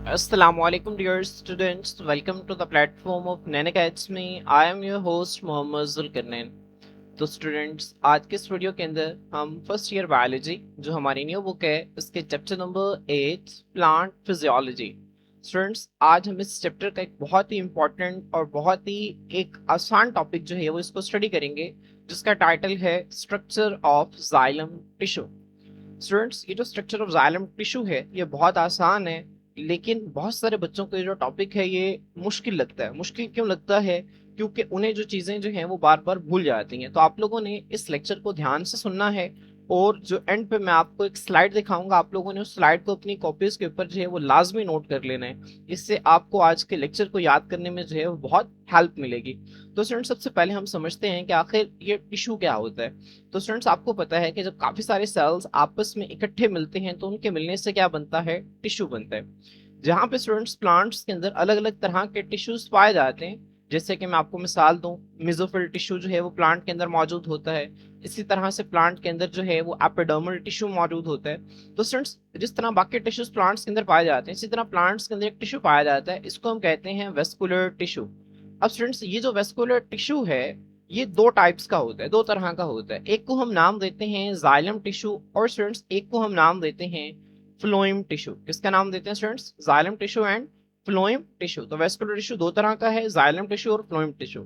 Assalamualaikum dear students, welcome to the platform of Nanak Academy. I am your host Mohammad Zulqarnain. तो students, आज के इस video के अंदर हम फर्स्ट ईयर बायोलॉजी जो हमारी न्यू बुक है उसके chapter number 8 plant physiology. Students, आज हम इस चैप्टर का एक बहुत ही इंपॉर्टेंट और बहुत ही एक आसान टॉपिक जो है वो इसको स्टडी करेंगे, जिसका टाइटल है structure of xylem tissue. Students, ये जो स्ट्रक्चर ऑफ जाइलम टिश्यू है ये बहुत आसान है, लेकिन बहुत सारे बच्चों को ये जो टॉपिक है ये मुश्किल लगता है। मुश्किल क्यों लगता है? क्योंकि उन्हें जो चीजें जो हैं वो बार बार भूल जाती हैं। तो आप लोगों ने इस लेक्चर को ध्यान से सुनना है, और जो एंड पे मैं आपको एक स्लाइड दिखाऊंगा, आप लोगों ने उस स्लाइड को अपनी कॉपीज के ऊपर जो है वो लाजमी नोट कर लेना है। इससे आपको आज के लेक्चर को याद करने में जो है वो बहुत हेल्प मिलेगी। तो स्टूडेंट्स, सबसे पहले हम समझते हैं कि आखिर ये टिश्यू क्या होता है। तो स्टूडेंट्स, आपको पता है कि जब काफी सारे सेल्स आपस में इकट्ठे मिलते हैं तो उनके मिलने से क्या बनता है? टिश्यू बनता है। जहाँ पे स्टूडेंट्स प्लांट्स के अंदर अलग अलग तरह के टिश्यूज पाए जाते हैं, जैसे कि मैं आपको मिसाल दूं, मिजोफिल टिश्यू जो है वो प्लांट के अंदर मौजूद होता है। इसी तरह से प्लांट के अंदर जो है वो एपिडर्मल टिश्यू मौजूद होता है। तो स्टूडेंट्स, जिस तरह बाकी टिश्यूज प्लांट्स के अंदर पाए जाते हैं, इसी तरह प्लांट्स के अंदर एक टिश्यू पाया जाता है, इसको हम कहते हैं वेस्कुलर टिश्यू। अब स्टूडेंट्स, ये जो वेस्कुलर टिश्यू है ये दो टाइप्स का होता है, दो तरह का होता है। एक को हम नाम देते हैं जाइलम टिश्यू, और स्टूडेंट्स एक को हम नाम देते हैं फ्लोएम टिश्यू। किसका नाम देते हैं students? Xylem tissue and phloem tissue. तो वेस्कुलर टिश्यू दो तरह का है, जाइलम टिश्यू और फ्लोएम टिश्यू।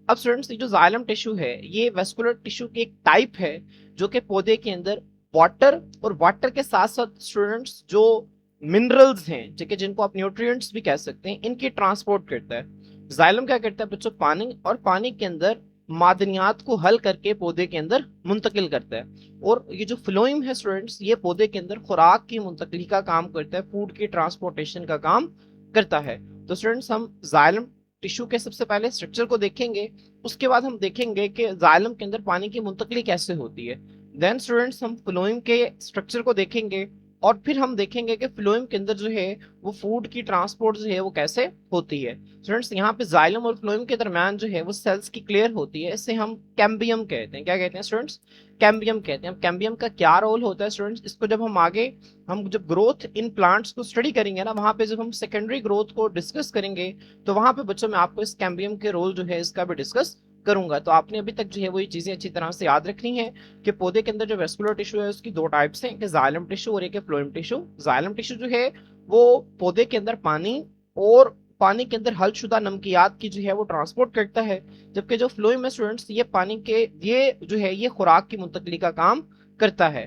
अब स्टूडेंट्स, ये जो जाइलम टिश्यू है ये वेस्कुलर टिश्यू की एक टाइप है जो कि पौधे के अंदर वाटर और वाटर के साथ साथ स्टूडेंट्स जो मिनरल्स हैं, ठीक है, जिनको आप न्यूट्रिएंट्स भी कह सकते हैं, इनकी ट्रांसपोर्ट करता है। जाइलम क्या करता है बच्चों? पानी, और पानी के अंदर मादनियात को हल करके पौधे के अंदर मुंतकिल करता है। और ये जो फ्लोएम है स्टूडेंट्स, ये पौधे के अंदर खुराक की मुंतकली का काम करता है, फूड की ट्रांसपोर्टेशन का काम करता है। तो स्टूडेंट्स, हम जाइलम टिश्यू के सबसे पहले स्ट्रक्चर को देखेंगे, उसके बाद हम देखेंगे कि जाइलम के अंदर पानी की मुंतकली कैसे होती है। देन स्टूडेंट्स, हम फ्लोएम के स्ट्रक्चर को देखेंगे, और फिर हम देखेंगे कि फ्लोएम के अंदर जो है वो फूड की ट्रांसपोर्ट जो है वो कैसे होती है। स्टूडेंट्स, यहाँ पे जाइलम और फ्लोएम के दरमियान जो है वो सेल्स की क्लियर होती है, इसे हम कैम्बियम कहते हैं। क्या कहते हैं स्टूडेंट्स? कैम्बियम कहते हैं। कैम्बियम का क्या रोल होता है स्टूडेंट्स? इसको जब हम आगे, हम जब ग्रोथ इन प्लांट्स को स्टडी करेंगे ना, वहां पे जब हम सेकेंडरी ग्रोथ को डिस्कस करेंगे तो वहां पे बच्चों में आपको इस कैम्बियम के रोल जो है इसका भी डिस्कस करूंगा। तो आपने अभी तक जो है वो ये चीजें अच्छी तरह से याद रखनी है कि पौधे के अंदर जो वेस्कुलर टिश्यू है उसकी दो टाइप्स हैं, एक जाइलम टिश्यू और एक है फ्लोएम टिश्यू। जाइलम टिश्यू जो है वो पौधे के अंदर पानी और पानी के अंदर हलशुदा नमकियात की जो है वो ट्रांसपोर्ट करता है, जबकि जो फ्लोएम है स्टूडेंट्स, ये पानी के, ये जो है ये खुराक की मुंतकली का काम करता है।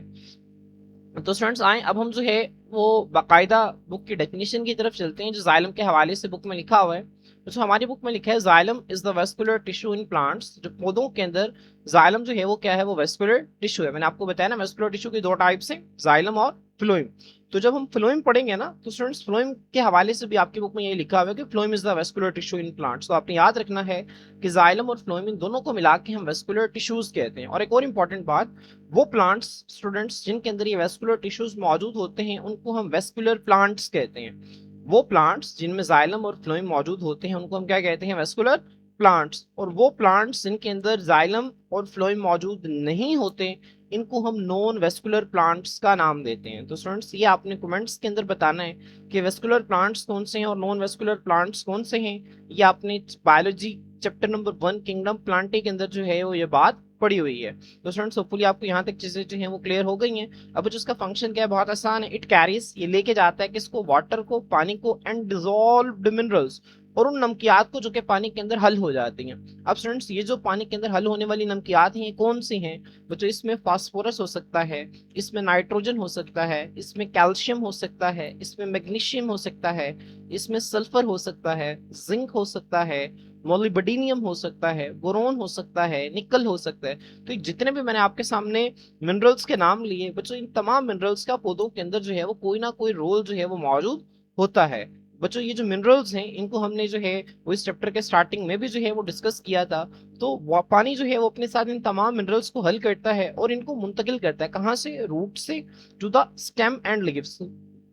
तो स्टूडेंट्स, आए अब हम जो है वो बाकायदा बुक की डेफिनेशन की तरफ चलते हैं जो जाइलम के हवाले से बुक में लिखा हुआ है। तो जो हमारी बुक में लिखा है, xylem is the vascular tissue in plants. जो पौधों के अंदर जाइलम जो है वो क्या है? वो वेस्कुलर टिश्यू है। मैंने आपको बताया ना, वेस्कुलर टिश्यू की दो टाइप्स हैं, जाइलम और फ्लोएम। तो जब हम फ्लोएम पढ़ेंगे ना, तो स्टूडेंट्स फ्लोएम के हवाले से भी आपकी बुक में ये लिखा हुआ है कि phloem is the vascular tissue in plants. तो आपने याद रखना है कि जाइलम और फ्लोएम इन दोनों को मिला के हम वेस्कुलर टिश्यूज कहते हैं। और एक और इंपॉर्टेंट बात, वो प्लांट्स स्टूडेंट्स जिनके अंदर ये वेस्कुलर टिश्यूज मौजूद होते हैं उनको हम वेस्कुलर प्लांट्स कहते हैं। वो प्लांट्स जिनमें जाइलम और फ्लोएम मौजूद होते हैं उनको हम क्या कहते हैं? Vascular plants. और वो प्लांट्स जिनके अंदर जाइलम और फ्लोएम मौजूद नहीं होते, इनको हम नॉन वेस्कुलर प्लांट्स का नाम देते हैं। तो स्टूडेंट्स, ये आपने कमेंट्स के अंदर बताना है कि वेस्कुलर प्लांट्स कौन से हैं और नॉन वेस्कुलर प्लांट्स कौन से हैं। ये आपने biology chapter number 1 kingdom Plantae के अंदर जो है वो ये बात पड़ी हुई है। तो स्टूडेंट्स, होपफुली आपको यहाँ तक चीजें जो हैं वो क्लियर हो गई हैं। अब जो इसका फंक्शन क्या है, बहुत आसान है। इट कैरीज, ये लेके जाता है किसको? वाटर को, पानी को, एंड डिजोल्व्ड मिनरल्स, और उन नमकियात को जो कि पानी के अंदर हल हो जाती हैं। अब स्टूडेंट्स, ये जो पानी के अंदर हल होने वाली नमकियात हैं ये कौन सी हैं बच्चों? इसमें फास्फोरस हो सकता है, इसमें नाइट्रोजन हो सकता है, इसमें कैल्शियम हो सकता है, इसमें मैग्नीशियम हो सकता है, इसमें सल्फर हो सकता है, जिंक हो सकता है, मोलिब्डेनियम हो सकता है, बोरोन हो सकता है, निकल हो सकता है। तो जितने भी मैंने आपके सामने मिनरल्स के नाम लिए बच्चों, इन तमाम मिनरल्स का पौधों के अंदर जो है वो कोई ना कोई रोल जो है वो मौजूद होता है। बच्चों, ये जो मिनरल्स हैं इनको हमने जो है वो इस चैप्टर के स्टार्टिंग में भी जो है वो डिस्कस किया था। तो पानी जो है वो अपने साथ इन तमाम मिनरल्स को हल करता है और इनको मुंतकिल करता है, कहाँ से? रूट से to the stem and leaves,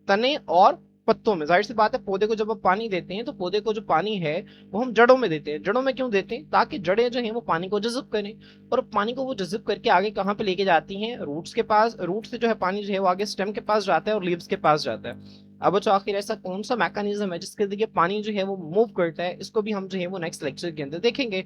तने और पत्तों में। जाहिर सी बात है, पौधे को जब आप पानी देते हैं तो पौधे को जो पानी है वो हम जड़ों में देते हैं। जड़ों में क्यों देते हैं? ताकि जड़ें जो हैं वो पानी को जज़ब करें, और पानी को वो जज़ब करके आगे कहाँ पे लेके जाती हैं? रूट्स के पास। रूट से जो है पानी जो है वो आगे स्टेम के पास जाता है और लीव्स के पास जाता है। अब बच्चों, आखिर ऐसा कौन सा मैकेनिज्म है जिसके जरिए पानी जो है वो मूव करता है? इसको भी हम जो है वो नेक्स्ट लेक्चर के अंदर देखेंगे।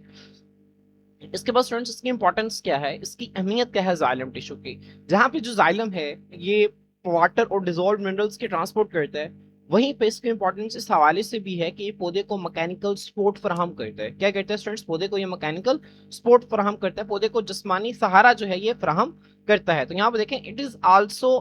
इसके बाद स्टूडेंट्स, इसकी इंपॉर्टेंस क्या है, इसकी अहमियत क्या है जाइलम टिश्यू की? जहाँ पे जो जाइलम है ये वाटर और डिजोल्व मिनरल्स के ट्रांसपोर्ट करता है, वहीं पे इसकी इंपॉर्टेंस इस हवाले से भी है कि ये पौधे को मैकेनिकल सपोर्ट फराहम करता है। क्या करता है स्टूडेंट्स? पौधे को ये मैकेनिकल सपोर्ट फराहम करता है, पौधे को जिस्मानी सहारा जो है ये फराहम करता है। तो यहाँ पे देखें, it is also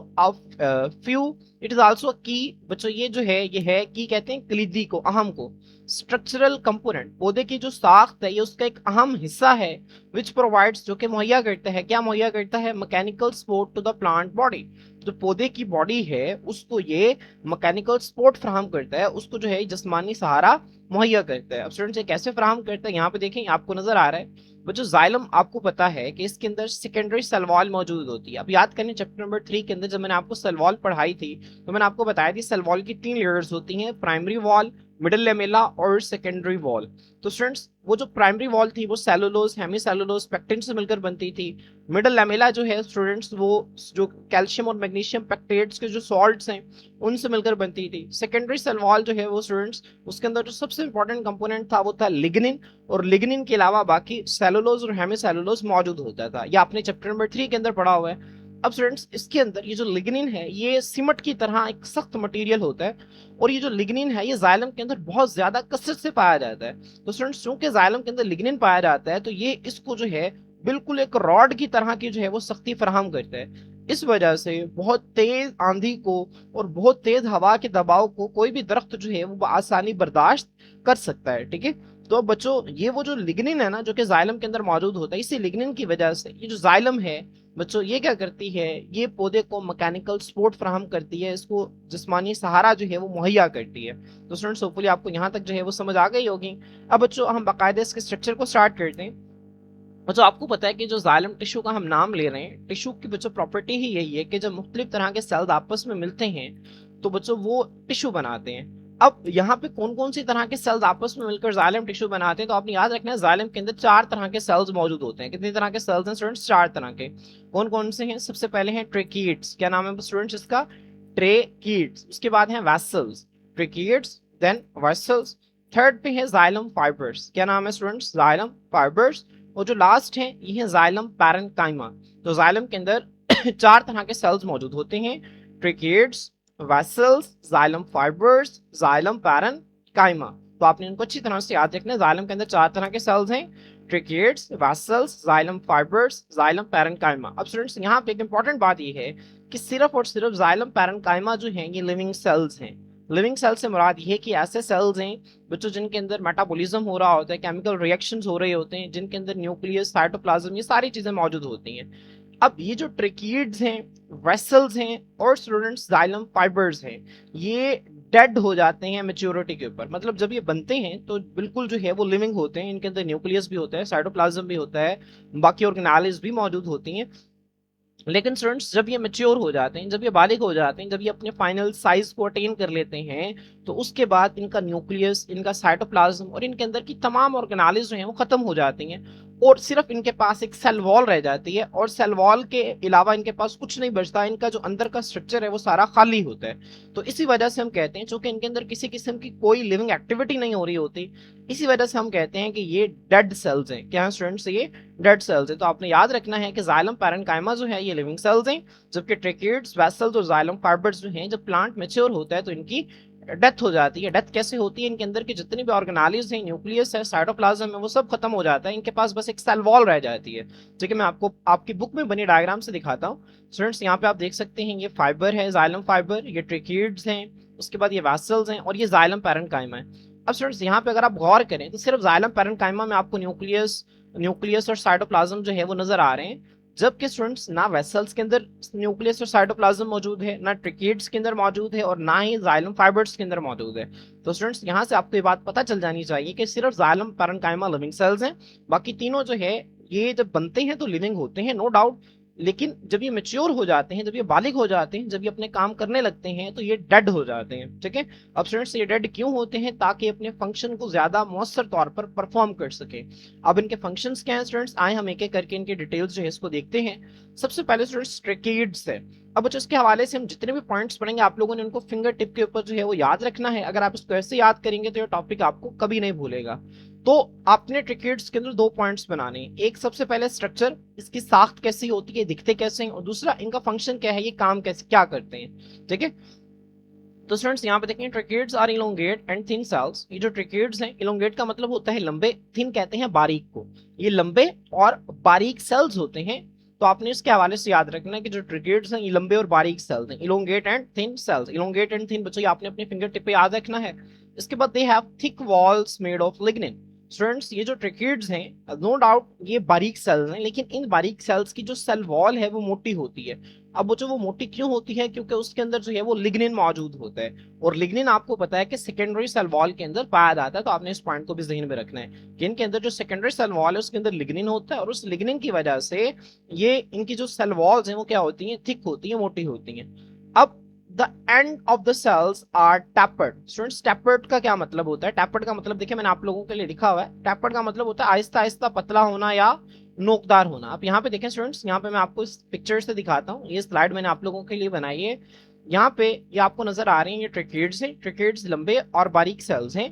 few, it is also की। बच्चों ये जो है ये है की, कहते हैं कलीदी को, अहम को। स्ट्रक्चरल कंपोनेंट, पौधे की जो साख्त है ये उसका एक अहम हिस्सा है, विच प्रोवाइड्स, जो कि मुहैया करता है, क्या मुहैया करता है? Mechanical support to the plant body. जो पौधे की बॉडी है उसको ये मैकेनिकल सपोर्ट फराहम करता है, उसको जो है जिस्मानी सहारा मुहैया करता है। अब स्टूडेंट्स, ये कैसे फराहम करता है? यहाँ पे देखें, आपको नजर आ रहा है बच्चों, जाइलम आपको पता है कि इसके अंदर सेकेंडरी सेल वॉल मौजूद होती है। अब याद करें, चैप्टर नंबर 3 के अंदर जब मैंने आपको सेल वॉल पढ़ाई थी तो मैंने आपको बताया थी सेल वॉल की 3 लेयर्स होती हैं, प्राइमरी वॉल, मिडिल लेमेला और सेकेंडरी वॉल। तो स्टूडेंट्स, वो जो प्राइमरी वॉल थी वो सेलुलोज, हेमी सेलुलोज, पेक्टिन से मिलकर बनती थी। मिडिल लेमेला जो है स्टूडेंट्स, वो जो कैल्शियम और मैग्नीशियम पेक्टेट्स के जो सॉल्ट्स हैं उनसे मिलकर बनती थी। सेकेंडरी सेल वॉल जो है वो स्टूडेंट्स, उसके अंदर जो सबसे इंपॉर्टेंट कंपोनेंट था वो था लिग्निन, और लिग्निन के अलावा बाकी सेलुलोज और हेमी सेलुलोज मौजूद होता था। ये आपने चैप्टर नंबर 3 के अंदर पढ़ा हुआ है। अब स्टूडेंट्स, इसके अंदर ये जो लिग्निन है ये सिमट की तरह एक सख्त मटेरियल होता है, और ये जो लिग्निन है ये जाइलम के अंदर बहुत ज्यादा कसरत से पाया जाता है। तो स्टूडेंट्स, चूंकि जाइलम के अंदर लिग्निन पाया जाता है तो ये इसको जो है बिल्कुल एक रॉड की तरह की जो है वो सख्ती फराहम करता है। इस वजह से बहुत तेज आंधी को और बहुत तेज हवा के दबाव को कोई भी दरख्त जो है वो आसानी बर्दाश्त कर सकता है। ठीक है। तो बच्चों, ये वो जो लिग्निन है ना जो कि जाइलम के अंदर मौजूद होता है, इसी लिग्निन की वजह से ये जो जाइलम है बच्चों, ये क्या करती है? ये पौधे को मैकेनिकल सपोर्ट फराहम करती है, इसको जिस्मानी सहारा जो है वो मुहैया करती है। तो स्टूडेंट्स, होपफुली आपको यहाँ तक जो है वो समझ आ गई होगी। अब बच्चों, हम बाकायदे इसके स्ट्रक्चर को स्टार्ट करते हैं। बच्चों, आपको पता है कि जो जाइलम टिश्यू का हम नाम ले रहे हैं, टिश्यू की बच्चों प्रॉपर्टी ही यही है कि जब मुख्तलिफ तरह के सेल्स आपस में मिलते हैं तो बच्चों वो टिश्यू बनाते हैं। अब यहाँ पे कौन कौन सी तरह के सेल्स आपस में मिलकर जाइलम टिश्यू बनाते हैं? तो आपने याद रखना है, जाइलम के अंदर 4 तरह के सेल्स मौजूद होते हैं। कितनी तरह के सेल्स हैं स्टूडेंट्स? 4 तरह के। कौन कौन से हैं? सबसे पहले हैं ट्रेकीड्स। क्या नाम है स्टूडेंट्स इसका? ट्रेकीड्स। उसके बाद हैं vessels. Tracheids, then vessels. Third पे है जाइलम फाइबर्स। क्या नाम है स्टूडेंट्स? Xylem fibres. और जो लास्ट है ये है जाइलम पैरेन्काइमा। तो जाइलम के अंदर 4 तरह के सेल्स मौजूद होते हैं, tracheids, vessels, xylem fibres, xylem parenchyma. तो आपने इनको अच्छी तरह से याद रखना है। जाइलम के अंदर 4 तरह के सेल्स हैं, tracheids, vessels, xylem fibres, xylem parenchyma. अब स्टूडेंट्स, यहाँ पे एक इंपॉर्टेंट बात ये है कि सिर्फ और सिर्फ जाइलम पैरेन्काइमा जो है ये लिविंग सेल्स हैं। लिविंग सेल से मुराद ये है कि ऐसे सेल्स हैं बच्चों जिनके अंदर मेटाबॉलिज्म हो रहा होता है, केमिकल रिएक्शंस हो रहे होते हैं, जिनके अंदर न्यूक्लियस, साइटोप्लाज्म, ये सारी चीजें मौजूद होती हैं। अब ये जो ट्रेकीड्स हैं, वेसल्स हैं और स्टूडेंट्स जाइलम फाइबर्स हैं, ये डेड हो जाते हैं मेच्योरिटी के ऊपर। मतलब जब ये बनते हैं तो बिल्कुल जो है वो लिविंग होते हैं, इनके अंदर न्यूक्लियस भी होता है, साइटोप्लाज्म भी होता है, बाकी ऑर्गेनालिज भी मौजूद होती हैं। लेकिन स्टूडेंट्स, जब ये मेच्योर हो जाते हैं, जब ये बालिग हो जाते हैं, जब ये अपने फाइनल साइज को अटेन कर लेते हैं, तो उसके बाद इनका न्यूक्लियस, इनका साइटोप्लाज्म और इनके अंदर की तमाम ऑर्गेनालिज जो हैं वो खत्म हो जाती हैं, और सिर्फ इनके पास एक सेल वॉल रह जाती है, और सेल वॉल के अलावा इनके पास कुछ नहीं बचता। इनका जो अंदर का स्ट्रक्चर है वो सारा खाली होता है। तो इसी वजह से हम कहते हैं, चूंकि इनके अंदर किसी किस्म की कोई लिविंग एक्टिविटी नहीं हो रही होती, इसी वजह से हम कहते हैं कि ये डेड सेल्स हैं। क्या स्टूडेंट्स? ये डेड सेल्स है। तो आपने याद रखना है कि जाइलम पैरेन्काइमा जो है ये लिविंग सेल्स हैं, जबकि ट्रेकीड्स, वेसल्स और जाइलम फाइबर्स जो हैं, जब प्लांट मैच्योर होता है तो इनकी डेथ हो जाती है। डेथ कैसे होती है? इनके अंदर के जितने भी ऑर्गेनालिज हैं, न्यूक्लियस है, साइटोप्लाज्म है, वो सब खत्म हो जाता है, इनके पास बस एक सेल वॉल रह जाती है। ठीक है, मैं आपको आपकी बुक में बनी डायग्राम से दिखाता हूँ। स्टूडेंट्स, यहाँ पे आप देख सकते हैं ये फाइबर है, जाइलम फाइबर, ये ट्रेकीड्स हैं, उसके बाद ये वेसल्स हैं और ये जाइलम पैरेन्काइमा है। अब स्टूडेंट्स, यहाँ पे अगर आप गौर करें तो सिर्फ जाइलम पैरेन्काइमा में आपको न्यूक्लियस न्यूक्लियस और साइटोप्लाज्म जो है वो नजर आ रहे हैं, जबकि स्टूडेंट्स ना वेसल्स के अंदर न्यूक्लियस और साइटोप्लाज्म मौजूद है, ना ट्रिकेट्स के अंदर मौजूद है, और ना ही जाइलम फाइबर्स के अंदर मौजूद है। तो स्टूडेंट्स, यहाँ से आपको ये बात पता चल जानी चाहिए कि सिर्फ जाइलम पैरेन्काइमा लिविंग सेल्स हैं, बाकी तीनों जो है ये जब बनते हैं तो लिविंग होते हैं, नो डाउट। लेकिन जब ये मेच्योर हो जाते हैं, जब ये बालिग हो जाते हैं, जब ये अपने काम करने लगते हैं, तो ये डेड हो जाते हैं। ठीक है। अब स्टूडेंट्स ये डेड क्यों होते हैं? ताकि अपने फंक्शन को ज्यादा मौसर तौर पर परफॉर्म कर सके। अब इनके फंक्शंस क्या हैं स्टूडेंट्स? आए हम एक एक करके इनके डिटेल्स जो है इसको देखते हैं। सबसे पहले स्टूडेंट्स ट्रेकीड्स है। अब बच्चों इसके हवाले से हम जितने भी पॉइंट्स पढ़ेंगे आप लोगों ने उनको फिंगर टिप के ऊपर जो है वो याद रखना है। अगर आप इसको ऐसे याद करेंगे तो ये टॉपिक आपको कभी नहीं भूलेगा। तो आपने ट्रिकेट्स के अंदर दो पॉइंट्स बनाने हैं। एक सबसे पहले स्ट्रक्चर, इसकी साख्त कैसी होती है, दिखते कैसे हैं, और दूसरा इनका फंक्शन क्या है, ये काम कैसे क्या करते हैं। ठीक है। तो स्टूडेंट्स यहाँ पे देखें, tracheids are elongate and thin cells. ये जो ट्रिकेट्स हैं, इलोंगेट का मतलब होता है लंबे, थिन कहते हैं बारीक को। ये लंबे और बारीक सेल्स होते हैं। तो आपने इसके हवाले से याद रखना है कि जो ट्रिकेट्स हैं ये लंबे और बारीक सेल्स हैं। Elongate and thin cells, elongate and thin बच्चों आपने अपने फिंगर टिप पे याद रखना है। इसके बाद they have thick walls made of lignin. Students ये जो ट्रिकेट्स हैं, नो डाउट ये बारीक सेल्स हैं, लेकिन इन बारीक सेल्स की जो सेल वॉल है वो मोटी होती है। अब वो जो वो मोटी क्यों होती है? क्योंकि उसके अंदर जो है वो लिग्निन मौजूद होता है, और लिग्निन आपको पता है कि सेकेंडरी सेल वॉल के अंदर पाया जाता है। तो आपने इस पॉइंट को भी ध्यान में रखना है कि इनके अंदर जो सेकेंडरी सेल वॉल है उसके अंदर लिग्निन होता है, और उस लिग्निन की वजह से ये इनकी जो सेल वॉल्स हैं वो क्या होती हैं? थिक होती हैं, मोटी होती हैं। अब the end of the cells are tapered. Students tapered का क्या मतलब होता है? टैपर्ड का मतलब देखिए मैंने आप लोगों के लिए लिखा हुआ है। टैपर्ड का मतलब होता है आहिस्ता आहिस्ता पतला होना या नोकदार होना। आप यहाँ पे देखें स्टूडेंट्स, यहाँ पे मैं आपको इस पिक्चर से दिखाता हूँ। ये स्लाइड मैंने आप लोगों के लिए बनाई है। यहाँ पे ये आपको नजर आ रहे हैं, ये ट्रिकेट्स हैं। ट्रिकेट्स लंबे और बारीक सेल्स हैं।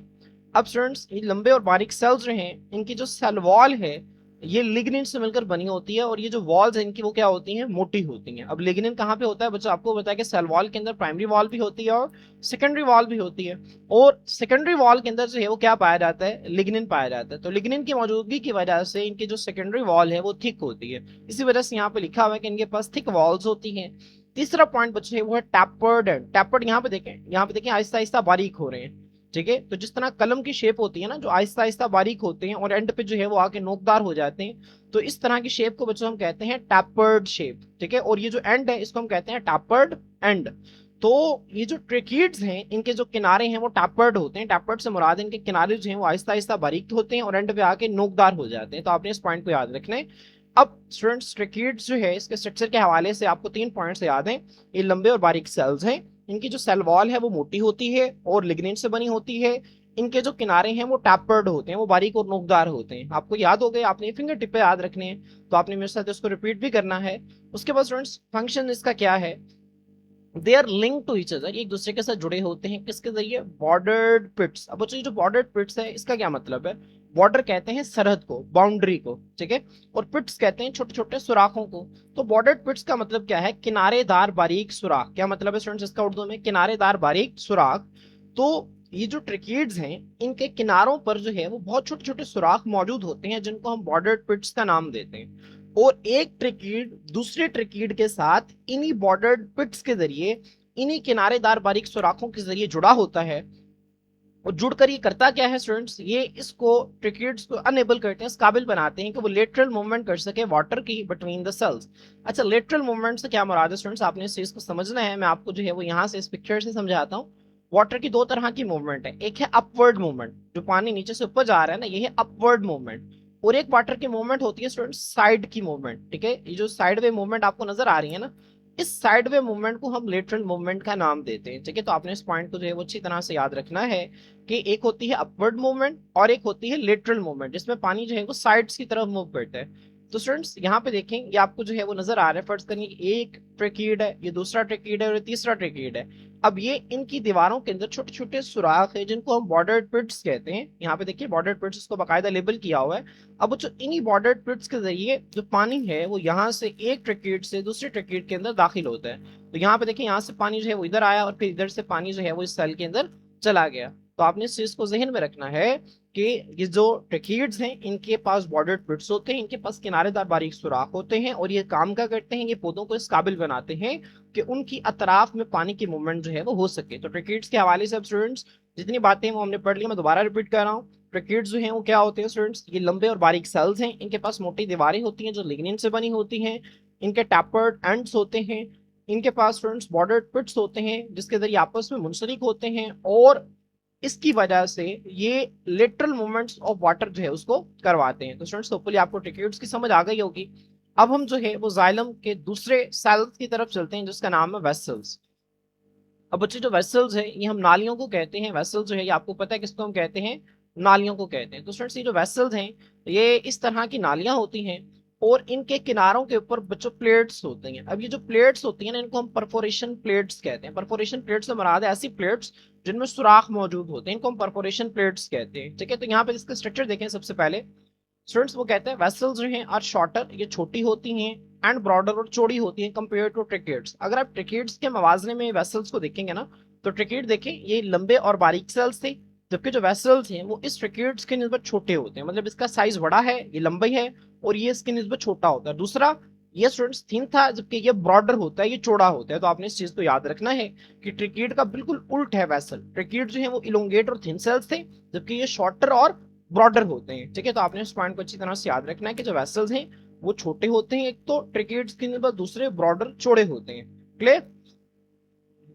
अब स्टूडेंट्स ये लंबे और बारीक सेल्स जो हैं, इनकी जो सेल वॉल है ये लिग्निन से मिलकर बनी होती है, और ये जो वॉल्स हैं इनकी वो क्या होती हैं? मोटी होती हैं। अब लिग्निन कहाँ पे होता है बच्चों? आपको बताया कि सेल वॉल के अंदर प्राइमरी वॉल भी होती है और सेकेंडरी वॉल भी होती है। और सेकेंडरी वॉल के अंदर जो है वो क्या पाया जाता है? लिग्निन पाया जाता है। तो लिग्निन की मौजूदगी की वजह से इनकी जो सेकेंडरी वॉल है वो थिक होती है। इसी वजह से यहाँ पे लिखा हुआ है कि इनके पास थिक वॉल्स होती हैं। तीसरा पॉइंट बच्चों है वो है टैपर्ड। टैपर्ड यहाँ पे देखें, यहाँ पे देखें आहिस्ता आहिस्ता बारीक हो रहे हैं। ठीक है। तो जिस तरह कलम की शेप होती है ना, जो आहिस्ता आहिस्ता बारीक होते हैं और एंड पे जो है वो आके नोकदार हो जाते हैं, तो इस तरह की शेप को बच्चों हम कहते हैं टैपर्ड शेप। ठीक है। और ये जो एंड है इसको हम कहते हैं टैपर्ड एंड। तो ये जो ट्रेकीड्स हैं इनके जो किनारे हैं वो टैपर्ड होते हैं। टैपर्ड से मुराद इनके किनारे जो हैं वो आहिस्ता आहिस्ता बारीक होते हैं और एंड पे आके नोकदार हो जाते हैं। तो आपने इस पॉइंट को याद रखना है। अब स्टूडेंट्स ट्रेकीड्स जो है इसके स्ट्रक्चर के हवाले से आपको तीन पॉइंट्स याद हैं। ये लंबे और बारीक सेल्स हैं, इनकी जो सेल वॉल है वो मोटी होती है और लिग्निन से बनी होती है। इनके जो किनारे हैं वो टैपर्ड होते हैं, वो बारीक और नोकदार होते हैं। आपको याद हो गए, आपने फिंगर टिप पे याद रखने हैं, तो आपने मेरे साथ इसको रिपीट भी करना है। उसके बाद स्टूडेंट्स फंक्शन इसका क्या है? They are link to each other, एक दूसरे के साथ जुड़े होते हैं। किसके जरिए? Bordered pits. अब बच्चों ये जो बॉर्डर्ड पिट्स है इसका क्या मतलब है? बॉर्डर कहते हैं सरहद को, बाउंड्री को। ठीक है। और पिट्स कहते हैं छोटे छोटे सुराखों को। तो बॉर्डर्ड पिट्स का मतलब क्या है? किनारेदार बारीक सुराख। क्या मतलब है स्टूडेंट्स इसका उर्दू में? किनारेदार बारीक सुराख। तो ये जो ट्रिकेड्स हैं इनके किनारों पर जो है वो बहुत छोटे छोटे सुराख मौजूद होते हैं, जिनको हम बॉर्डर्ड पिट्स का नाम देते हैं। और एक ट्रिकीड दूसरे ट्रिकीड के साथ इन्हीं बॉर्डर्ड पिट्स के जरिए, इन्हीं किनारेदार बारीक सुराखों के जरिए जुड़ा होता है। और जुड़कर ये करता क्या है स्टूडेंट्स? ये इसको ट्रिकीड्स को अनेबल करते हैं, इस काबिल बनाते हैं कि वो लेटरल मूवमेंट कर सके वाटर की बिटवीन द सेल्स। अच्छा, लेटरल मूवमेंट से क्या मुराद है स्टूडेंट्स? आपने इस चीज को समझना है। मैं आपको जो है वो यहाँ से इस पिक्चर से समझाता हूँ। वाटर की दो तरह की मूवमेंट है। एक है अपवर्ड मूवमेंट, जो पानी नीचे से ऊपर जा रहा है ना, ये है अपवर्ड मूवमेंट। और एक वाटर की मूवमेंट होती है स्टूडेंट साइड की मूवमेंट। ठीक है। ये जो साइड वे मूवमेंट आपको नजर आ रही है ना, इस साइड वे मूवमेंट को हम लेटरल मूवमेंट का नाम देते हैं। ठीक है। तो आपने इस पॉइंट को जो है वो अच्छी तरह से याद रखना है कि एक होती है अपवर्ड मूवमेंट और एक होती है लेटरल मूवमेंट, जिसमें पानी जो है वो साइड्स की तरफ मूव करता है। तो स्टूडेंट्स यहाँ पे देखें, ये आपको जो है वो नजर आ रहा है। फर्ज करिए एक ट्रेकीड है, ये दूसरा ट्रेकीड है और ये तीसरा ट्रेकीड है। अब ये इनकी दीवारों के अंदर छोटे छोटे सुराख है, जिनको हम बॉर्डर्ड पिट्स कहते हैं। यहाँ पे देखिए बॉर्डर्ड पिट्स, इसको बाकायदा लेबल किया हुआ है। अब जो इन्हीं बॉर्डर्ड पिट्स के जरिए जो पानी है वो यहाँ से एक ट्रेकीड से दूसरे ट्रेकीड के अंदर दाखिल होता है। तो यहाँ पे देखिए यहाँ से पानी जो है वो इधर आया और फिर इधर से पानी जो है वो इस सेल के अंदर चला गया। तो आपने इस चीज को जहन में रखना है कि ये जो ट्रेकीड्स हैं इनके पास बॉर्डर्ड पिट्स होते हैं, इनके पास किनारेदार बारीक सुराख होते हैं, और ये काम क्या करते हैं? ये पौधों को इस काबिल बनाते हैं कि उनकी अतराफ में पानी की मूवमेंट जो है वो हो सके। तो ट्रेकीड्स के हवाले से अब स्टूडेंट्स जितनी बातें वो हमने पढ़ ली, मैं दोबारा रिपीट कर रहा हूँ। ट्रेकीड्स जो हैं वो क्या होते हैं स्टूडेंट्स? ये लंबे और बारीक सेल्स हैं, इनके पास मोटी दीवारें होती हैं जो लिग्निन से बनी होती हैं। इनके टैपर्ड एंड्स होते हैं। इनके पास स्टूडेंट्स बॉर्डर्ड पिट्स होते हैं जिसके जरिए आपस में मुंसलिक होते हैं, और इसकी वजह से ये लेटरल मूवमेंट्स ऑफ वाटर जो है उसको करवाते हैं। तो स्टूडेंट्स होपफुली आपको ट्रिकेट्स की समझ आ गई होगी। अब हम जो है वो जाइलम के दूसरे सेल्स की तरफ चलते हैं जिसका नाम है वेसल्स। अब बच्चे जो वेसल्स है ये हम नालियों को कहते हैं। वेसल्स जो है ये आपको पता है किसको हम कहते हैं, नालियों को कहते हैं। तो स्टूडेंट्स ये जो वेसल्स हैं ये इस तरह की नालियां होती हैं और इनके किनारों के ऊपर बच्चों प्लेट्स होती हैं। अब ये जो प्लेट्स होती हैं ना इनको हम परफोरेशन प्लेट्स कहते हैं। परफोरेशन प्लेट्स से मुराद है ऐसी प्लेट्स जिनमें सुराख मौजूद होते हैं, इनको हम परफोरेशन प्लेट्स कहते हैं। ठीक है, तो यहाँ पे इसका स्ट्रक्चर देखें सबसे पहले। स्टूडेंट्स वो कहते हैं वेसल्स जो हैं आर शॉर्टर, ये छोटी होती हैं, एंड ब्रॉडर और चौड़ी होती हैं कंपेयर टू ट्रिकेट्स। अगर आप ट्रिकेट्स के मवाजने में वेसल्स को देखेंगे ना तो ट्रिकेट देखें ये लंबे और बारीक सेल्स थे, जबकि जो वेसल्स हैं वो इस ट्रिकेट्स के निस्बत छोटे होते हैं। मतलब इसका साइज बड़ा है, ये लंबी है, और ये इसके निस्बत छोटा होता है। दूसरा, ये स्टूडेंट्स थिन था जबकि ये ब्रॉडर होता है, ये चौड़ा होता है। तो आपने इस चीज को याद रखना है कि ट्रिकेट का बिल्कुल उल्ट है वेसल। ट्रिकेट जो है वो इलोंगेट और थिन सेल्स थे, जबकि ये शॉर्टर और ब्रॉडर होते हैं। ठीक है, तो आपने इस पॉइंट को अच्छी तरह से याद रखना है कि जो वेसल्स हैं वो छोटे होते हैं, एक तो ट्रिकेट्स के निस्बत, दूसरे ब्रॉडर चौड़े होते हैं। क्लियर।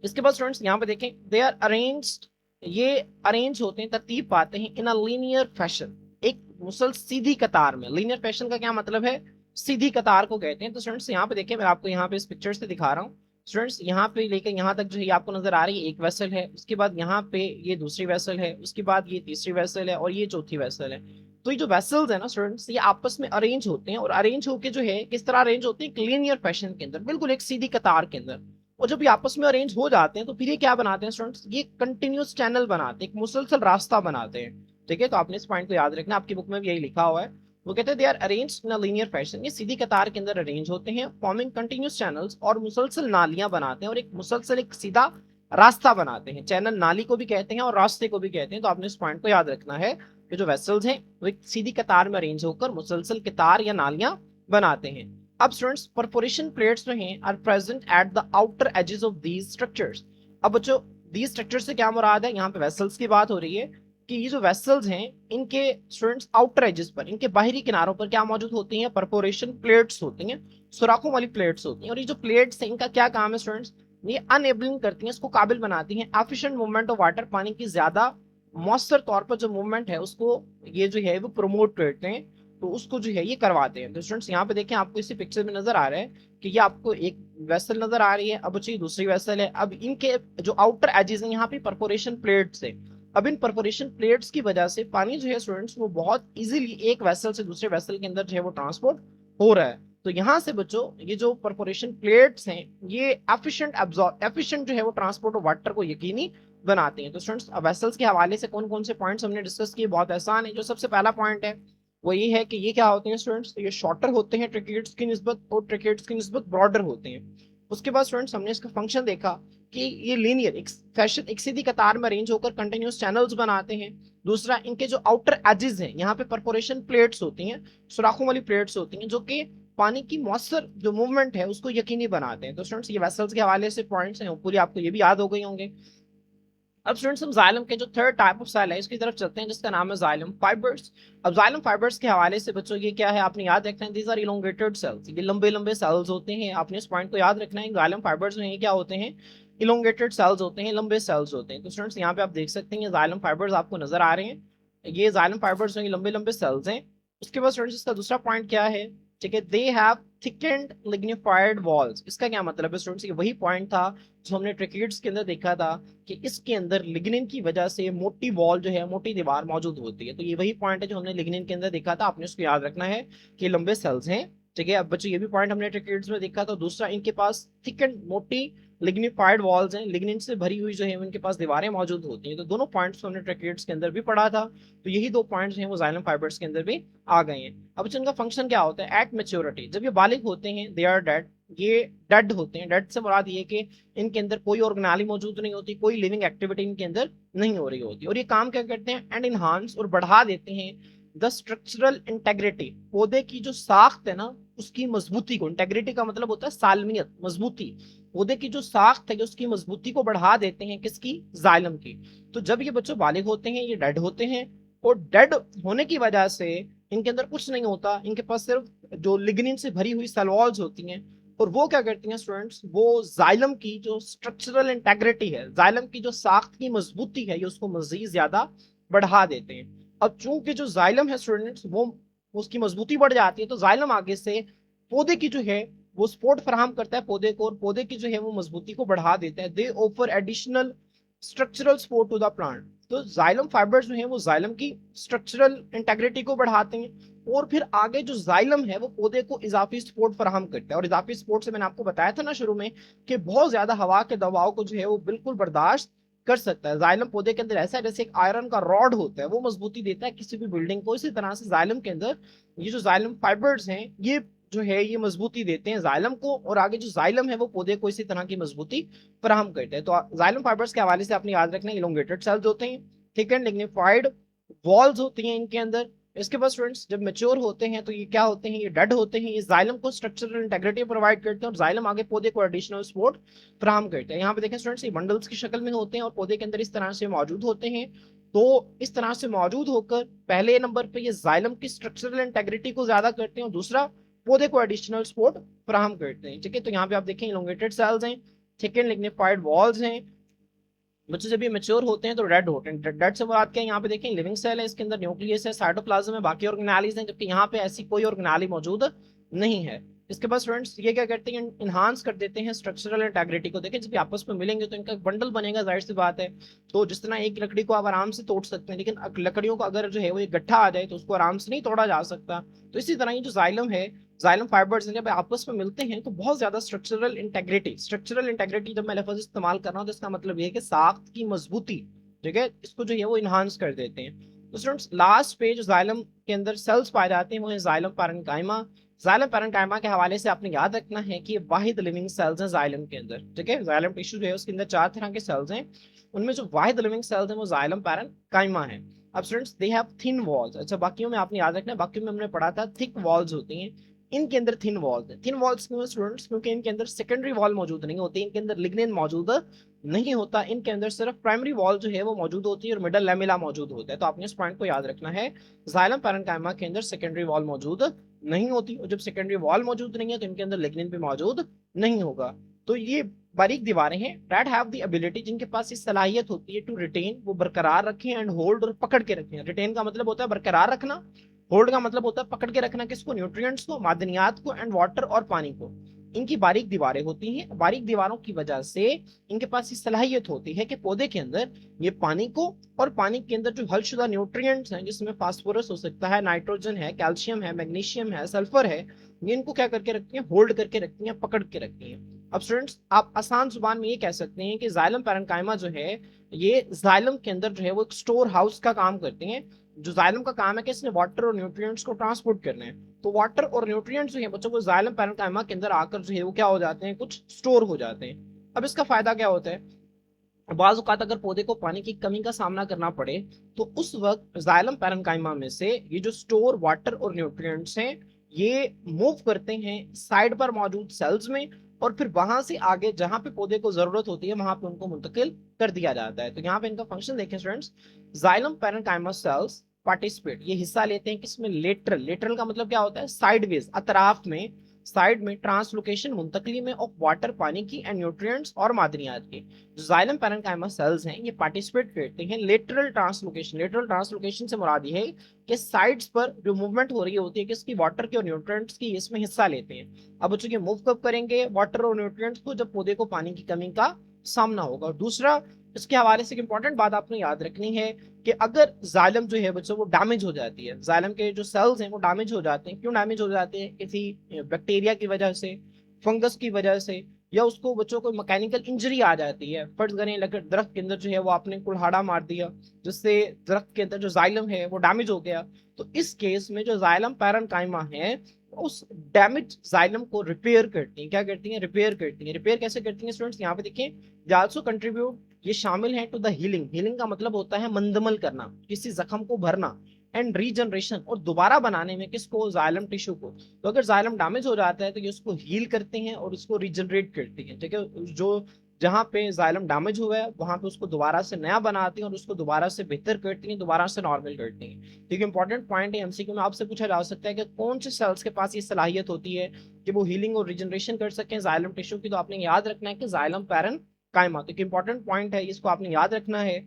इसके बाद स्टूडेंट्स यहाँ पे देखें, दे आर अरेंज्ड, ये अरेंज होते हैं, तरतीब पाते हैं इन अ लीनियर फैशन, एक मुसल सीधी कतार में। लीनियर फैशन का क्या मतलब है, सीधी कतार को कहते हैं। तो स्टूडेंट्स यहाँ पे देखें, मैं आपको यहाँ पे इस पिक्चर से दिखा रहा हूँ। स्टूडेंट्स यहाँ पे लेकर यहाँ तक जो है आपको नजर आ रही है एक वेसल है, उसके बाद यहाँ पे ये दूसरी वेसल है, उसके बाद ये तीसरी वेसल है, और ये चौथी वेसल है। तो ये जो वेसल्स है ना स्टूडेंट्स ये आपस में अरेंज होते हैं, और अरेंज होके जो है किस तरह अरेंज होते हैं, एक लीनियर फैशन के अंदर, बिल्कुल एक सीधी कतार के अंदर। और जब ये आपस में अरेंज हो जाते हैं तो फिर ये क्या बनाते हैं स्टूडेंट्स, ये कंटिन्यूस चैनल बनाते हैं, एक मुसलसल रास्ता बनाते हैं। ठीक है, तो आपने इस पॉइंट को याद रखना, आपकी बुक में भी यही लिखा हुआ है। वो कहते हैं they are arranged in a linear fashion, ये सीधी कतार के अंदर अरेंज होते हैं, फॉर्मिंग कंटिन्यूस चैनल्स, और मुसलसल नालियां बनाते हैं, और एक मुसलसल एक सीधा रास्ता बनाते हैं। चैनल नाली को भी कहते हैं और रास्ते को भी कहते हैं। तो आपने इस पॉइंट को याद रखना है कि जो वेसल्स हैं वो एक सीधी कतार में अरेंज होकर मुसलसल कतार या नालियां बनाते हैं। अब स्टूडेंट्स परफोरेशन प्लेट्स जो हैं are present at the outer edges of these structures. अब बच्चों दीज स्ट्रक्चर से क्या मुराद है, यहाँ पे वेसल्स की बात हो रही है कि ये जो वेसल्स हैं इनके स्टूडेंट्स आउटर एजेस पर, इनके बाहरी किनारों पर क्या मौजूद होती हैं, परफोरेशन प्लेट्स होती हैं, सुराखों वाली प्लेट्स होती हैं। और ये जो प्लेट्स हैं इनका क्या काम है स्टूडेंट्स, ये अनएबलिंग करती हैं, इसको काबिल बनाती हैं एफिशिएंट मूवमेंट ऑफ वाटर, पानी की ज्यादा मौसर तौर पर जो मूवमेंट है उसको ये जो है वो प्रमोट करते हैं, तो उसको जो है ये करवाते हैं। तो स्टूडेंट्स यहाँ पे देखें, आपको इसी पिक्चर में नजर आ रहा है कि ये आपको एक वेसल नजर आ रही है, अब बच्चे दूसरी वेसल है। अब इनके जो आउटर एजेस हैं यहाँ पे परफोरेशन प्लेट्स है। अब इन परफोरेशन प्लेट्स की वजह से पानी जो है स्टूडेंट्स वो बहुत इजीली एक वेसल से दूसरे वेसल के अंदर जो है वो ट्रांसपोर्ट हो रहा है। तो यहाँ से बच्चों ये जो परफोरेशन प्लेट्स हैं ये एफिशिएंट जो है वो ट्रांसपोर्ट ऑफ वाटर को यकीनी बनाते हैं। तो स्टूडेंट्स वेसल्स के हवाले से कौन कौन से पॉइंट्स हमने डिस्कस किए, बहुत आसान है। जो सबसे पहला पॉइंट है वो ये है कि ये क्या होते हैं स्टूडेंट्स, ये शॉर्टर होते हैं ट्रिकेट्स की निस्बत, और ट्रिकेट्स की निस्बत ब्रॉडर होते हैं। उसके बाद स्टूडेंट्स हमने इसका फंक्शन देखा कि ये लीनियर एक फैशन एक सीधी कतार में अरेंज होकर कंटिन्यूस चैनल्स बनाते हैं। दूसरा, इनके जो आउटर एजेस हैं यहाँ पे परफोरेशन प्लेट्स होती हैं, सुराखों वाली प्लेट्स होती हैं, जो कि पानी की मौसर जो मूवमेंट है उसको यकीनी बनाते हैं। तो स्टूडेंट्स ये वेसल्स के हवाले से पॉइंट्स हैं, पूरी आपको ये भी याद हो गई होंगे। अब स्टूडेंट्स हम जाइलम के जो थर्ड टाइप ऑफ सेल है इसकी तरफ चलते हैं जिसका नाम है जाइलम फाइबर्स। अब जाइलम फाइबर्स के हवाले से बच्चों ये क्या है आपने याद रखना है, दीज आर इलोंगेटेड सेल्स, ये लंबे लंबे सेल्स होते हैं। आपने इस पॉइंट को याद रखना है, जाइलम फाइबर्स में ये क्या होते हैं, इलोंगेटेड सेल्स होते हैं, लंबे सेल्स होते हैं। तो स्टूडेंट्स यहाँ पे आप देख सकते हैं जाइलम फाइबर्स आपको नजर आ रहे हैं, ये जाइलम फाइबर्स हैं, लंबे लंबे सेल्स हैं। उसके बाद स्टूडेंट्स इसका दूसरा पॉइंट क्या है, ठीक है, they have thickened lignified walls. इसका क्या मतलब है स्टूडेंट्स, ये वही पॉइंट था जो हमने ट्रिकेट्स के अंदर देखा था कि इसके अंदर लिग्निन की वजह से मोटी वॉल जो है, मोटी दीवार मौजूद होती है। तो ये वही पॉइंट है जो हमने लिग्निन के अंदर देखा था, आपने उसको याद रखना है कि लंबे सेल्स हैं। ठीक है, अब बच्चों ये भी पॉइंट हमने ट्रिकेट्स में देखा था। दूसरा, इनके पास thick and Morty lignified walls हैं, लिग्निन से भरी हुई जो है उनके पास दीवारें मौजूद होती हैं। तो दोनों पॉइंट्स हमने ट्रिकेट्स के अंदर भी पढ़ा था, तो यही दो पॉइंट्स हैं वो जाइलम फाइबर्स के अंदर भी आ गए हैं। अब इनका फंक्शन क्या होता है, एट मेच्योरिटी जब ये बालिग होते हैं दे आर डेड, ये डेड होते हैं। डेड से मुराद ये कि इनके अंदर कोई ऑर्गेनाली मौजूद नहीं होती, कोई लिविंग एक्टिविटी इनके अंदर नहीं हो रही होती। और ये काम क्या करते हैं, एंड इनहांस और बढ़ा देते हैं द स्ट्रक्चरल इंटेग्रिटी, पौधे की जो साख्त है ना उसकी मजबूती को। इंटेग्रिटी का मतलब होता है सालमियत, मजबूती। पौधे की जो साख्त है उसकी मजबूती को बढ़ा देते हैं, किसकी, जाइलम की। तो जब ये बच्चों बालिग होते हैं ये डेड होते हैं, और डेड होने की वजह से इनके अंदर कुछ नहीं होता, इनके पास सिर्फ जो लिग्निन से भरी हुई सेल वॉल्स होती हैं, और वो क्या करती हैं स्टूडेंट्स, वो जाइलम की जो स्ट्रक्चरल इंटेग्रिटी है, जाइलम की जो साख्त की मजबूती है, ये उसको मजीद ज्यादा बढ़ा देते हैं। अब चूंकि जो जाइलम है स्टूडेंट्स वो उसकी मजबूती बढ़ जाती है, तो जाइलम आगे से पौधे की जो है वो सपोर्ट फराहम करता है पौधे को, और पौधे की जो है वो मजबूती को बढ़ा देता है। They offer additional structural support to the plant. तो जाइलम फाइबर्स जो है वो जाइलम की स्ट्रक्चरल इंटेग्रिटी को बढ़ाते हैं, और फिर आगे जो जाइलम है वो पौधे को इजाफी सपोर्ट फराहम करता है। और इजाफी सपोर्ट से मैंने आपको बताया था ना शुरू में कि बहुत ज्यादा हवा के दबाव को जो है वो बिल्कुल बर्दाश्त कर सकता है। जाइलम पौधे के अंदर ऐसा है जैसे एक आयरन का रॉड होता है, वो मजबूती देता है किसी भी बिल्डिंग को। इसी तरह से जाइलम के अंदर ये जो जाइलम फाइबर्स हैं ये जो है ये मजबूती देते हैं जाइलम को, और आगे जो जाइलम है वो पौधे को इसी तरह की मजबूती फराहम करते हैं। तो जाइलम फाइबर्स के हवाले से आपने याद रखना है इलोंगेटेड सेल्स होते हैं, थिक एंड लिग्निफाइड वॉल्स होती हैं इनके अंदर। इसके बाद स्टूडेंट्स जब मेच्योर होते हैं तो ये क्या होते हैं, ये डेड होते हैं। ये जाइलम को स्ट्रक्चरल इंटेग्रिटी प्रोवाइड करते हैं, और जाइलम आगे पौधे को एडिशनल सपोर्ट फराहम करते हैं। यहाँ पे देखें स्टूडेंट्स, ये बंडल्स की शक्ल में होते हैं और पौधे के अंदर इस तरह से मौजूद होते हैं। तो इस तरह से मौजूद होकर पहले नंबर पे ये जाइलम की स्ट्रक्चरल इंटेग्रिटी को ज्यादा करते हैं, और दूसरा पौधे को एडिशनल सपोर्ट फराहम करते हैं। ठीक है, तो यहाँ पे आप देखें इलोंगेटेड सेल्स हैं, थिक एंड लिग्निफाइड वॉल्स हैं। बच्चे जब ये मेच्योर होते हैं तो डेड होते हैं। डेड से बात क्या है, यहाँ पे देखें लिविंग सेल है, इसके अंदर न्यूक्लियस है, साइटोप्लाज्म है, बाकी ऑर्गेनालीज हैं, जबकि यहाँ पे ऐसी कोई ऑर्गेनाली मौजूद नहीं है। इसके बाद स्टूडेंट्स ये क्या करते हैं, इनहांस कर देते हैं स्ट्रक्चरल इंटेग्रिटी को। देखें जब ये आपस में मिलेंगे तो इनका बंडल बनेगा, जाहिर सी बात है। तो जिस तरह एक लकड़ी को आप आराम से तोड़ सकते हैं, लेकिन लकड़ियों को अगर जो है वो एक गट्ठा आ जाए तो उसको आराम से नहीं तोड़ा जा सकता। तो इसी तरह ये जो जाइलम है, जाइलम फाइबर्स जब आपस में मिलते हैं तो बहुत ज्यादा स्ट्रक्चरल इंटेग्रिटी जब मैं लफ्ज इस्तेमाल कर रहा हूँ तो इसका मतलब ये है कि साख्त की मजबूती, ठीक है, इसको जो है वो इनहांस कर देते हैं। तो स्टूडेंट्स लास्ट पे जो जाइलम के अंदर सेल्स पाए जाते हैं वो है जाइलम पैरेन्काइमा। जाइलम पैरेन्काइमा के हवाले से आपने याद रखना है कि ये वाहिद लिविंग सेल्स हैं जाइलम के अंदर। ठीक है, जाइलम टिश्यू जो है उसके अंदर 4 तरह के सेल्स हैं, उनमें जो वाहिद लिविंग सेल्स हैं वो जाइलम पैरेन्काइमा है। अब students they have thin walls. अच्छा, बाकियों में आपने याद रखना है, बाकियों में हमने पढ़ा था थिक वॉल्स होती हैं, इनके अंदर थिन वॉल्स है। थिन वॉल्स क्यों स्टूडेंट्स, क्योंकि इनके अंदर सेकेंडरी वॉल मौजूद नहीं होती, इनके अंदर लिग्निन मौजूद नहीं होता, इनके अंदर सिर्फ प्राइमरी वॉल जो है वो मौजूद होती है और मिडल लेमिला मौजूद होता है। तो आपने इस पॉइंट को याद रखना है, जाइलम पैरेन्काइमा के अंदर सेकेंडरी वॉल मौजूद नहीं होती, और जब सेकेंडरी वॉल मौजूद नहीं है तो इनके अंदर लिग्निन भी मौजूद नहीं होगा। तो ये बारीक दीवारें हैं दैट हैव द एबिलिटी, जिनके पास इस सलाहियत होती है टू रिटेन, वो बरकरार रखें, एंड होल्ड, और पकड़ के रखें। रिटेन का मतलब होता है बरकरार रखना, होल्ड का मतलब होता है पकड़ के रखना, किसको, न्यूट्रिएंट्स को, मादनियात को, एंड वाटर और पानी को। इनकी बारीक दीवारें होती हैं, बारीक दीवारों की वजह से इनके पास ये सलाहियत होती है कि पौधे के अंदर ये पानी को, और पानी के अंदर जो हलशुदा न्यूट्रिएंट्स हैं जिसमें फास्फोरस हो सकता है, नाइट्रोजन है, कैल्शियम है, मैग्नीशियम है, सल्फर है, ये इनको क्या करके रखती हैं, होल्ड करके रखती हैं, पकड़ के रखती हैं। अब स्टूडेंट्स आप आसान जुबान में ये कह सकते हैं कि जाइलम पैरेन्काइमा जो है ये जाइलम के अंदर जो है वो एक स्टोर हाउस का काम करते हैं। जो जाइलम का काम है कि इसने वाटर और न्यूट्रिएंट्स को ट्रांसपोर्ट करना है, तो वाटर और न्यूट्रिएंट्स जो है बच्चों को जाइलम पैरेन्काइमा के अंदर आकर जो है वो क्या हो जाते हैं, कुछ स्टोर हो जाते हैं। अब इसका फायदा क्या होता है, बाज़ औक़ात अगर पौधे को पानी की कमी का सामना करना पड़े तो उस वक्त जाइलम पैरेन्काइमा में से ये जो स्टोर वाटर और न्यूट्रिएंट्स हैं ये मूव करते हैं साइड पर मौजूद सेल्स में, और फिर वहां से आगे जहां पे पौधे को जरूरत होती है वहां पे उनको मुंतकिल कर दिया जाता है। तो यहाँ पे इनका फंक्शन देखें students, xylem parenchyma sales participate, ये हिस्सा लेते हैं किसमें, लेटरल। लेटरल का मतलब क्या होता है, साइडवेज, अतराफ में, साइड में, ट्रांसलोकेशन, मुंतकली में, ऑफ वाटर, पानी की, एंड न्यूट्रिएंट्स और मादनियात की। जो जाइलम पैरेन्काइमा सेल्स हैं ये पार्टिसिपेट करते हैं लेटरल ट्रांसलोकेशन। लेटरल ट्रांसलोकेशन से मुराद ये है कि साइड्स पर जो मूवमेंट हो रही होती है किसकी, वाटर की और न्यूट्रिएंट्स की, इसमें हिस्सा लेते हैं। अब बच्चों के मूव कब करेंगे वाटर और न्यूट्रिएंट्स को, जब पौधे को पानी की कमी का सामना होगा। और दूसरा इसके हवाले से एक इंपॉर्टेंट बात आपने याद रखनी है कि अगर जाइलम जो है बच्चों वो डैमेज हो जाती है, जाइलम के जो सेल्स हैं वो डैमेज हो जाते हैं, क्यों डैमेज हो जाते हैं, किसी बैक्टीरिया की वजह से, फंगस की वजह से, या उसको बच्चों को मैकेनिकल इंजरी आ जाती है। फर्ज करें दरख्त के अंदर जो है वो आपने कुल्हाड़ा मार दिया जिससे दरख्त के अंदर जो जाइलम है वो डैमेज हो गया, तो इस केस में जो जाइलम पैरेन्काइमा है उस डैमेज जाइलम को रिपेयर करती है। क्या करती हैं, रिपेयर करती हैं। रिपेयर कैसे करती हैं स्टूडेंट्स, यहाँ पे देखिए, दे आल्सो कंट्रीब्यूट, ये शामिल है टू द हीलिंग। हीलिंग का मतलब होता है मंदमल करना, किसी जख्म को भरना, एंड रीजनरेशन, और दोबारा बनाने में किसको, जाइलम टिश्यू को। तो अगर जाइलम डैमेज हो जाता है तो ये उसको हील करते हैं और उसको रीजनरेट करती हैं। ठीक है, जो जहां पे जाइलम डैमेज हुआ है वहां पे उसको दोबारा से नया बनाती हैं और उसको दोबारा से बेहतर करती हैं, दोबारा से नॉर्मल करती हैं। ठीक है, इंपॉर्टेंट पॉइंट है, एमसीक्यू में आपसे पूछा जा सकता है कि कौन से सेल्स के पास ये सलाहियत होती है कि वो हीलिंग और रीजनरेशन कर सकें जाइलम टिश्यू की। तो आपने याद रखना है कि जाइलम पैरेन्काइमा। तो इंपॉर्टेंट पॉइंट है, इसको आपने याद रखना है।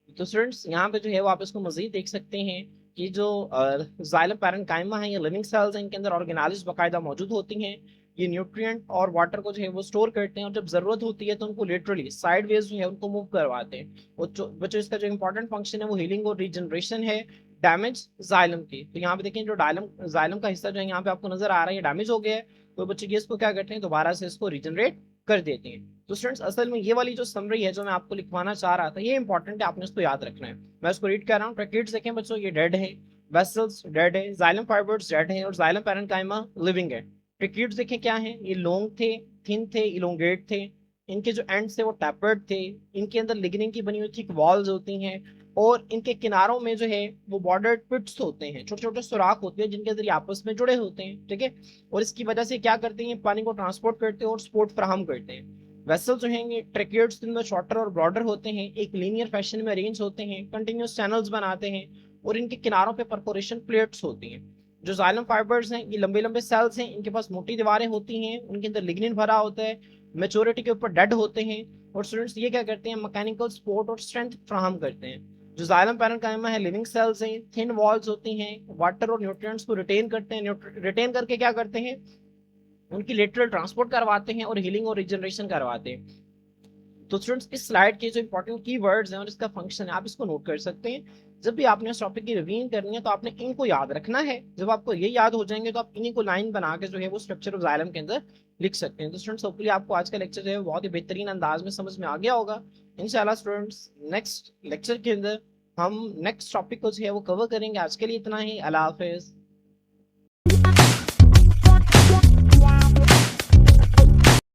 तो स्टूडेंट्स यहाँ पे जो है वो आप इसको मजीद देख सकते हैं कि जो जाइलम पैरेन्काइमा है, ये लिविंग सेल्स हैं, इनके अंदर ऑर्गेनाइल्स बाकायदा मौजूद होती हैं। ये न्यूट्रिएंट और वाटर को जो है वो स्टोर करते हैं, और जब जरूरत होती है तो उनको लिटरली साइडवेज जो है उनको मूव करवाते हैं। और जो बच्चों इसका जो इंपॉर्टेंट फंक्शन है वो हीलिंग और रीजनरेशन है डैमेज जाइलम की। तो यहाँ पे देखें, जो डायलम जाइलम का हिस्सा जो है यहाँ पे आपको नजर आ रहा है, ये डैमेज हो गया है। तो बच्चे ये इसको क्या करते हैं, दोबारा से इसको रीजनरेट कर देते हैं। तो स्टूडेंट्स, असल में ये वाली जो समरी है जो मैं आपको लिखवाना चाह रहा था, ये इंपॉर्टेंट है, आपने इसको याद रखना है। मैं इसको रीड कर रहा हूँ। ट्रैकेट्स देखें बच्चों, ये डेड है। वेसल्स डेड है। जाइलम फाइबर्स डेड है, और जाइलम पैरेन्काइमा लिविंग है। ट्रैकेट्स देखें क्या है, ये लॉन्ग थे, थिन थे, इलोंगेट थे। इनके जो एंड थे वो टैपर्ड थे। इनके अंदर लिग्निन की बनी हुई थिक वॉल्स होती हैं, और इनके किनारों में जो है वो बॉर्डर्ड पिट्स होते हैं, छोटे छोटे सुराख होते हैं जिनके जरिए आपस में जुड़े होते हैं, ठीक है। और इसकी वजह से क्या करते हैं, पानी को ट्रांसपोर्ट करते हैं और सपोर्ट फराहम करते हैं। वेसल जो हैं ट्रैकेट्स में शॉर्टर और ब्रॉडर होते हैं, एक लीनियर फैशन में अरेंज होते हैं, कंटिन्यूस चैनल्स बनाते हैं, और इनके किनारों पे परफोरेशन प्लेट्स होती हैं। जो जाइलम फाइबर्स हैं, ये लंबे लंबे सेल्स हैं, इनके पास मोटी दीवारें होती हैं, उनके अंदर लिग्निन भरा होता है, मेच्योरिटी के ऊपर डेड होते हैं। और स्टूडेंट्स ये क्या करते हैं, मैकेनिकल सपोर्ट और स्ट्रेंथ फ्राहम करते हैं। जो जाइलम पैरेन्काइमा है, लिविंग सेल्स हैं, थिन वॉल्स होती हैं, वाटर और न्यूट्रिएंट्स को रिटेन करते हैं। रिटेन करके क्या करते हैं, उनकी लेटरल ट्रांसपोर्ट करवाते हैं और हीलिंग और रिजनरेशन करवाते हैं। तो स्टूडेंट्स, इस स्लाइड के जो इंपॉर्टेंट कीवर्ड्स हैं और इसका फंक्शन है, आप इसको नोट कर सकते हैं। जब भी आपने इस टॉपिक की रिवीजन करनी है तो आपने इनको याद रखना है। जब आपको ये याद हो जाएंगे तो आप इन्हीं को लाइन बना के जो है वो स्ट्रक्चर ऑफ जाइलम के अंदर लिख सकते हैं। तो स्टूडेंट्स, होपफुली आपको आज का लेक्चर जो है बहुत ही बेहतरीन अंदाज में समझ में आ गया होगा। इंशाल्लाह स्टूडेंट्स, नेक्स्ट लेक्चर के अंदर हम नेक्स्ट टॉपिक को जो है वो कवर करेंगे। आज के लिए इतना ही। अल्लाह हाफिज।